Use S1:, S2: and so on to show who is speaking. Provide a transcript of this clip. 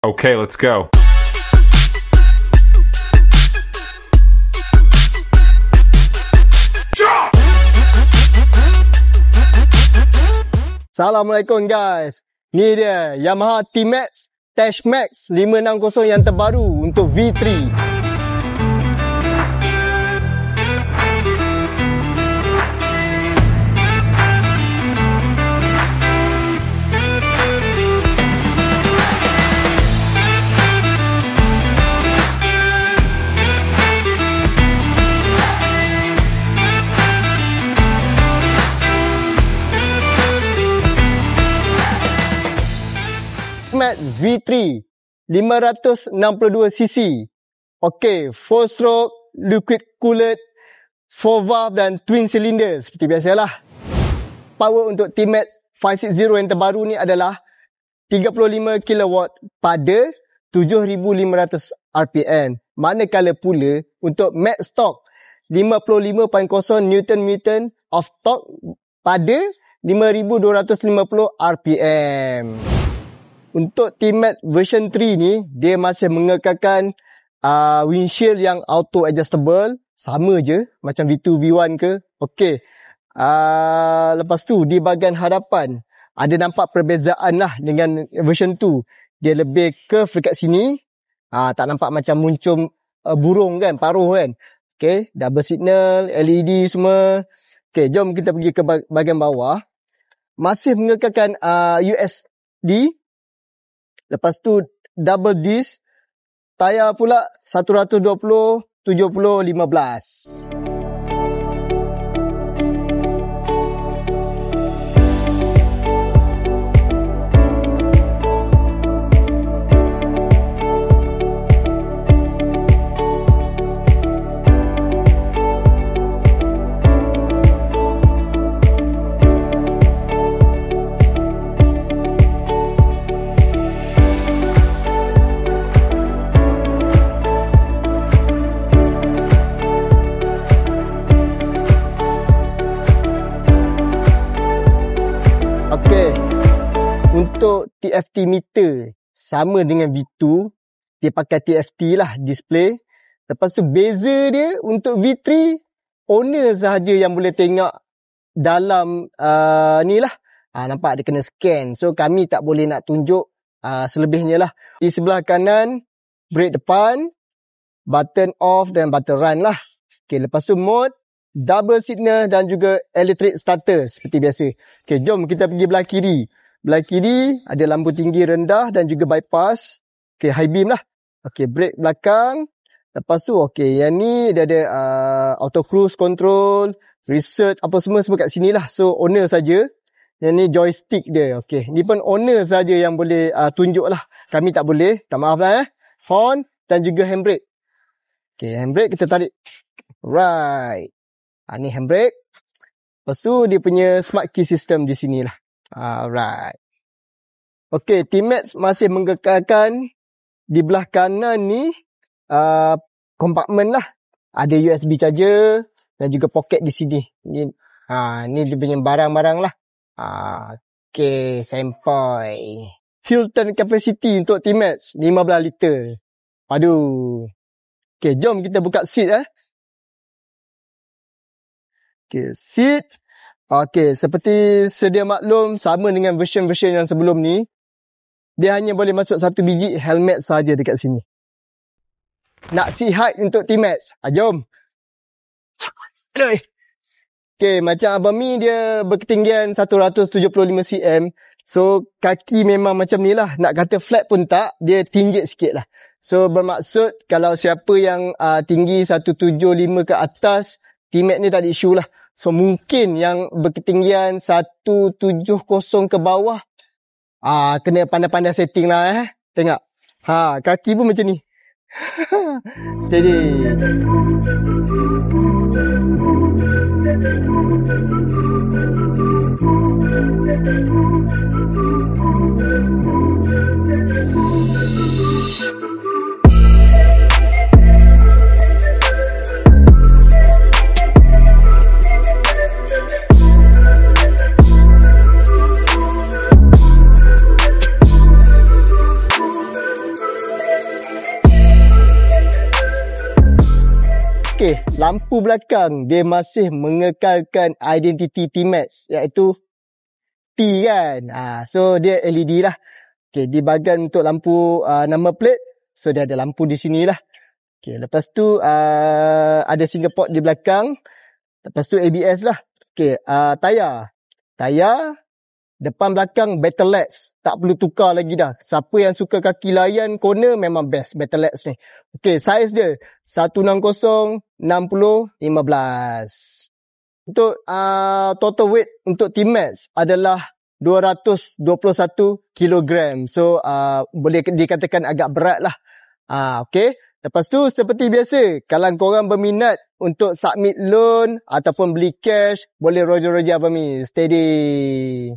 S1: Okay, let's go.
S2: Assalamualaikum guys. Ni dia Yamaha T-Max Dash Max 560 yang terbaru untuk V3. Max V3 562cc. Okey, 4 stroke, liquid cooled, 4 valve dan twin cylinder seperti biasalah. Power untuk T-Max 560 yang terbaru ni adalah 35 kW pada 7,500 RPM. Manakala pula untuk max stock 55.0 Nm of torque pada 5,250 RPM. Untuk T-Max version 3 ni, dia masih mengekalkan windshield yang auto adjustable. Sama je macam V2, V1 ke. Okey. Lepas tu, di bahagian hadapan, ada nampak perbezaan lah dengan version 2. Dia lebih curve dekat sini. Tak nampak macam muncul burung kan, paruh kan. Okey, double signal, LED semua. Okey, jom kita pergi ke bahagian bawah. Masih mengekalkan USD. Lepas tu double disc, tayar pula 120/70/15. Untuk TFT meter sama dengan V2, dia pakai TFT lah display. Lepas tu beza dia untuk V3, owner sahaja yang boleh tengok dalam ni lah. Nampak dia kena scan. So kami tak boleh nak tunjuk selebihnya lah. Di sebelah kanan, brake depan, button off dan button run lah. Okay, lepas tu mode, double signal dan juga electric starter seperti biasa. Okay, jom kita pergi belah kiri. Belah kiri ada lampu tinggi rendah dan juga bypass. Okay, high beam lah. Okay, brake belakang. Lepas tu, okay, yang ni dia ada auto cruise control, research, apa semua kat sini lah. So, owner saja. Yang ni joystick dia. Okay, ni pun owner saja yang boleh tunjuk lah. Kami tak boleh. Tak maaf lah Horn dan juga handbrake. Okay, handbrake kita tarik. Right. Ni handbrake. Lepas tu, dia punya smart key system di sini lah. Alright. Okay, T-Max masih mengekalkan di belah kanan ni kompartmen lah. Ada USB charger dan juga poket di sini. Ni dia punya barang-barang lah. Okay, sempoi. Fuel tank capacity untuk T-Max 15 liter. Aduh. Okay, jom kita buka seat Okay, seat. Okay, seperti sedia maklum, sama dengan version-version yang sebelum ni, dia hanya boleh masuk satu biji helmet saja dekat sini. Nak see height untuk T-Max? Jom. Okay, macam abang Mi, dia berketinggian 175 cm. So, kaki memang macam ni lah. Nak kata flat pun tak, dia tinjit sikit lah. So, bermaksud kalau siapa yang tinggi 175 ke atas, T-Max ni tak ada isu lah. So, mungkin yang berketinggian 170 ke bawah, kena pandai-pandai setting lah Tengok. Kaki pun macam ni. Steady. Okey, lampu belakang dia masih mengekalkan identiti T-Max iaitu T kan. So dia LED lah. Okey, di bahagian untuk lampu number plate, so dia ada lampu di sini lah. Okey, lepas tu ada single port di belakang. Lepas tu ABS lah. Okey, tayar depan belakang Battlex, tak perlu tukar lagi dah. Siapa yang suka kaki layan corner memang best Battlex ni. Okey, saiz dia 160 60 15. Untuk total weight untuk T-Max adalah 221 kg. So boleh dikatakan agak berat lah. Okey. Lepas tu seperti biasa, kalau korang berminat untuk submit loan ataupun beli cash, boleh roger-roger abang mi. Steady.